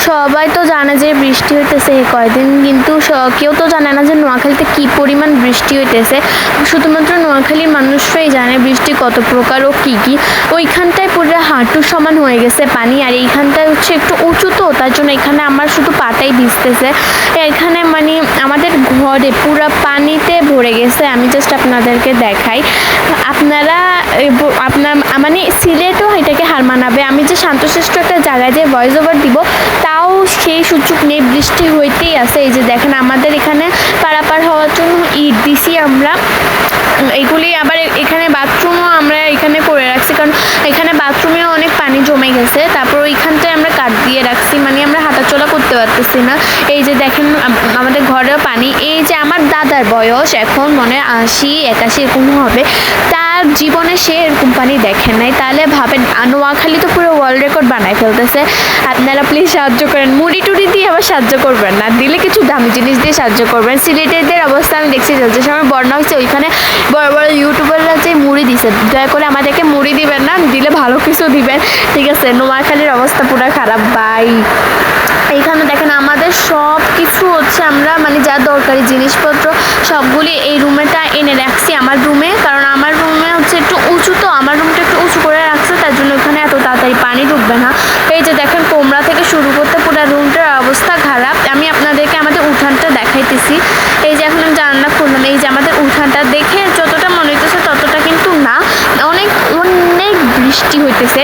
সবাই তো জানে যে বৃষ্টি হইতেছে এই কয়দিন, কিন্তু কেউ তো জানে না যে নোয়াখালীতে কি পরিমাণ বৃষ্টি হইতেছে। শুধুমাত্র নোয়াখালীর মানুষরাই জানে বৃষ্টি কত প্রকার ও কি কি। ওইখানটায় পুরো হাঁটু সমান হয়ে গেছে পানি, আর এইখানটায় হচ্ছে একটু উঁচু, তো তার জন্য এখানে আমার শুধু পাটাই ভিজতেছে। এখানে মানে আমাদের ঘরে পুরো পানিতে ভরে গেছে। আমি জাস্ট আপনাদেরকে দেখাই, আপনারা মানে সিলেটও এটাকে হার মানাবে। আমি যে শান্তশিষ্ট একটা জায়গায় যে ভয়েস ওভার দিব, তাও সেই সুযোগ নেই, বৃষ্টি হইতেই আছে। এই যে দেখেন আমাদের এখানে পারাপার হওয়ার জন্য ইট দিছি আমরা, এগুলি আবার এখানে বাথরুমও আমরা এখানে করে রাখছি, কারণ এখানে বাথরুমেও অনেক পানি জমে গেছে। তারপর ওইখানটায় আমরা কাঠ দিয়ে রাখছি, মানে আমরা হাঁটাচলা করতে পারতেছি না। এই যে দেখেন আমাদের ঘরেও পানি। এই যে আমার দাদার বয়স এখন মনে হয় 80-81 এরকম হবে, তার জীবনে সে এরকম পানি দেখেন নাই। তাহলে ভাবেন নোয়াখালী তো পুরো ওয়ার্ল্ড রেকর্ড বানায় ফেলতেছে। আপনারা প্লিজ সাহায্য করেন, মুড়ি টুড়ি দিয়ে আবার সাহায্য করবেন না, দিলে কিছু দামি জিনিস দিয়ে সাহায্য করবেন। সিলেটের অবস্থা আমি দেখছি, যে সময় বন্যা হচ্ছে ওইখানে বড় বড় ইউটিউবাররা যে মুড়ি দিছে, দয়া করে আমাদেরকে মুড়ি দিবেন না, দিলে ভালো কিছু দিবেন, ঠিক আছে? নোয়াখালীর অবস্থা পুরো খারাপ ভাই। এইখানে দেখেন আমাদের সব কিছু হচ্ছে আমরা মানে যা দরকারি জিনিসপত্র সবগুলি এই রুমেটা এনে রাখছি আমার রুমে, কারণ আমার রুমে হচ্ছে একটু উঁচু, তো আমার রুমটা একটু উঁচু করে রাখছে, তার জন্য ওখানে এত তাড়াতাড়ি পানি ঢুকবে না। এই যে দেখেন কোমরা থেকে শুরু করতে পুরো রুমটার অবস্থা খারাপ। আমি আপনাদেরকে আমাদের উঠানটা দেখাইতেছি। এই যে এখন আমি জানলা খুললাম, এই যে আমাদের উঠানটা দেখে যতটা মনে হইতেছে ততটা কিন্তু না, অনেক অনেক বৃষ্টি হইতেছে।